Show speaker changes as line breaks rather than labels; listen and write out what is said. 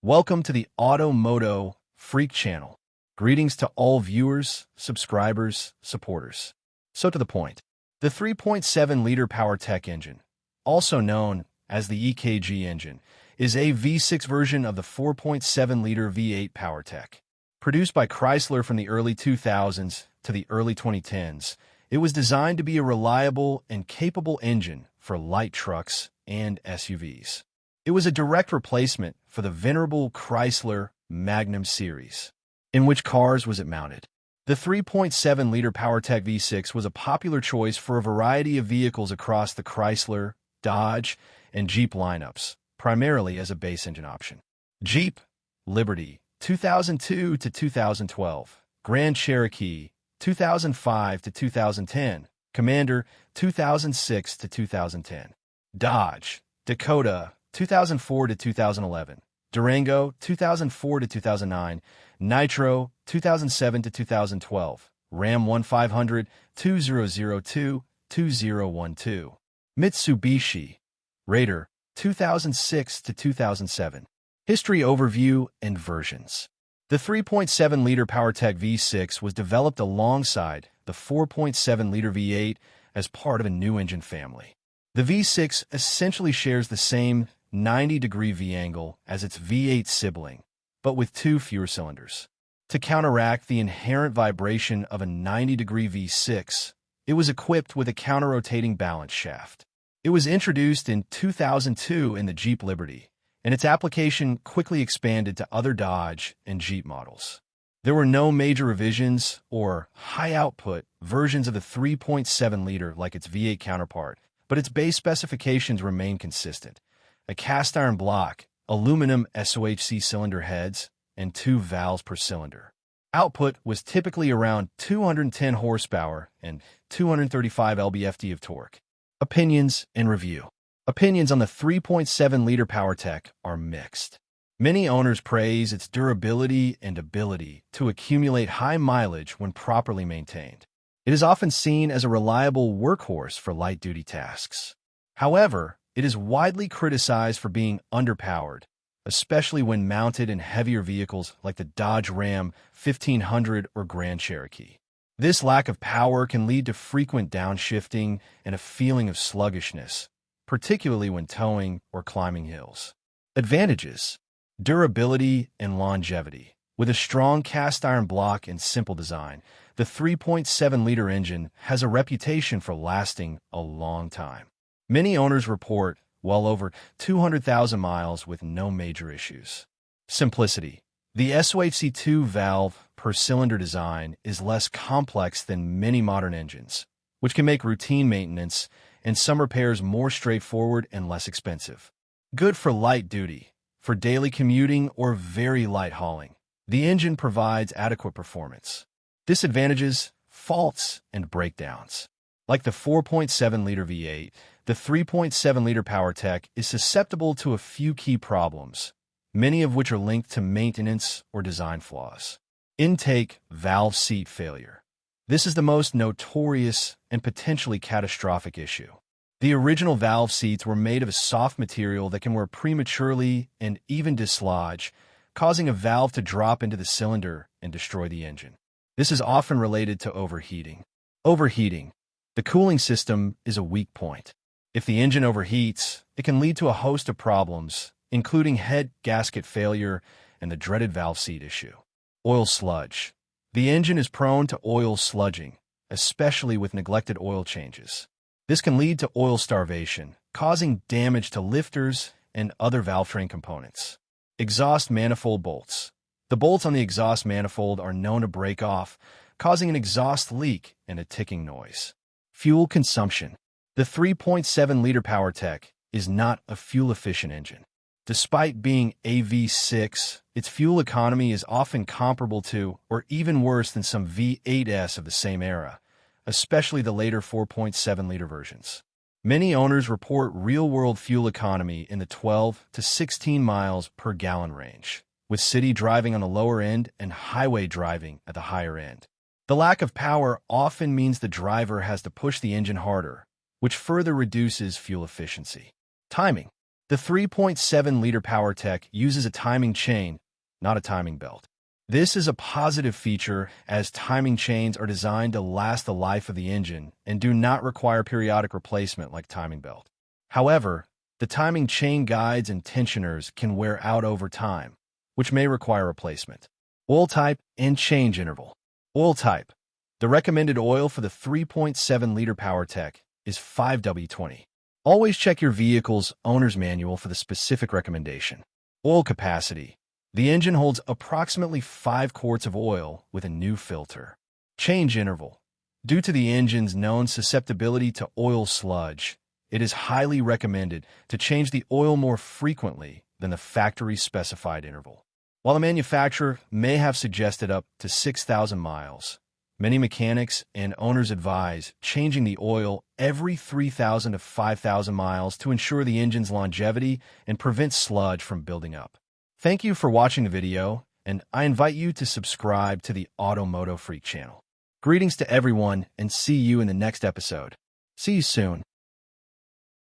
Welcome to the MOTO Freak Channel. Greetings to all viewers, subscribers, supporters. So to the point. The 3.7-liter Powertech engine, also known as the EKG engine, is a V6 version of the 4.7-liter V8 Powertech. Produced by Chrysler from the early 2000s to the early 2010s, it was designed to be a reliable and capable engine for light trucks and SUVs. It was a direct replacement for the venerable Chrysler Magnum series. In which cars was it mounted? The 3.7-liter Powertech V6 was a popular choice for a variety of vehicles across the Chrysler, Dodge, and Jeep lineups, primarily as a base engine option. Jeep, Liberty, 2002 to 2012, Grand Cherokee, 2005 to 2010, Commander, 2006 to 2010, Dodge, Dakota, 2004 to 2011, Durango, 2004 to 2009, Nitro, 2007 to 2012, Ram 1500, 2002, 2012, Mitsubishi, Raider, 2006 to 2007. History overview and versions. The 3.7-liter Powertech V6 was developed alongside the 4.7-liter V8 as part of a new engine family. The V6 essentially shares the same 90-degree V-angle as its V8 sibling, but with two fewer cylinders. To counteract the inherent vibration of a 90-degree V6, it was equipped with a counter-rotating balance shaft. It was introduced in 2002 in the Jeep Liberty, and its application quickly expanded to other Dodge and Jeep models. There were no major revisions or high-output versions of the 3.7-liter like its V8 counterpart, but its base specifications remained consistent. A cast-iron block, aluminum SOHC cylinder heads, and 2 valves per cylinder. Output was typically around 210 horsepower and 235 lb-ft of torque. Opinions and review. Opinions on the 3.7-liter Powertech are mixed. Many owners praise its durability and ability to accumulate high mileage when properly maintained. It is often seen as a reliable workhorse for light-duty tasks. However, it is widely criticized for being underpowered, especially when mounted in heavier vehicles like the Dodge Ram 1500 or Grand Cherokee. This lack of power can lead to frequent downshifting and a feeling of sluggishness, particularly when towing or climbing hills. Advantages: durability and longevity. With a strong cast-iron block and simple design, the 3.7-liter engine has a reputation for lasting a long time. Many owners report well over 200,000 miles with no major issues. Simplicity. The SOHC 2-valve per cylinder design is less complex than many modern engines, which can make routine maintenance and some repairs more straightforward and less expensive. Good for light duty, for daily commuting or very light hauling. The engine provides adequate performance. Disadvantages, faults, and breakdowns. Like the 4.7-liter V8, the 3.7-liter Powertech is susceptible to a few key problems, many of which are linked to maintenance or design flaws. Intake valve seat failure. This is the most notorious and potentially catastrophic issue. The original valve seats were made of a soft material that can wear prematurely and even dislodge, causing a valve to drop into the cylinder and destroy the engine. This is often related to overheating. Overheating. The cooling system is a weak point. If the engine overheats, it can lead to a host of problems, including head gasket failure and the dreaded valve seat issue. Oil sludge. The engine is prone to oil sludging, especially with neglected oil changes. This can lead to oil starvation, causing damage to lifters and other valve train components. Exhaust manifold bolts. The bolts on the exhaust manifold are known to break off, causing an exhaust leak and a ticking noise. Fuel consumption. The 3.7-liter Powertech is not a fuel-efficient engine. Despite being a V6, its fuel economy is often comparable to, or even worse than some V8s of the same era, especially the later 4.7-liter versions. Many owners report real-world fuel economy in the 12 to 16 miles per gallon range, with city driving on the lower end and highway driving at the higher end. The lack of power often means the driver has to push the engine harder, which further reduces fuel efficiency. Timing. The 3.7-liter PowerTech uses a timing chain, not a timing belt. This is a positive feature as timing chains are designed to last the life of the engine and do not require periodic replacement like timing belt. However, the timing chain guides and tensioners can wear out over time, which may require replacement. Oil type and change interval. Oil type. The recommended oil for the 3.7-liter PowerTech is 5W20. Always check your vehicle's owner's manual for the specific recommendation. Oil capacity. The engine holds approximately 5 quarts of oil with a new filter. Change interval. Due to the engine's known susceptibility to oil sludge, it is highly recommended to change the oil more frequently than the factory-specified interval. While the manufacturer may have suggested up to 6,000 miles, many mechanics and owners advise changing the oil every 3,000 to 5,000 miles to ensure the engine's longevity and prevent sludge from building up. Thank you for watching the video, and I invite you to subscribe to the MOTO Freak channel. Greetings to everyone, and see you in the next episode. See you soon.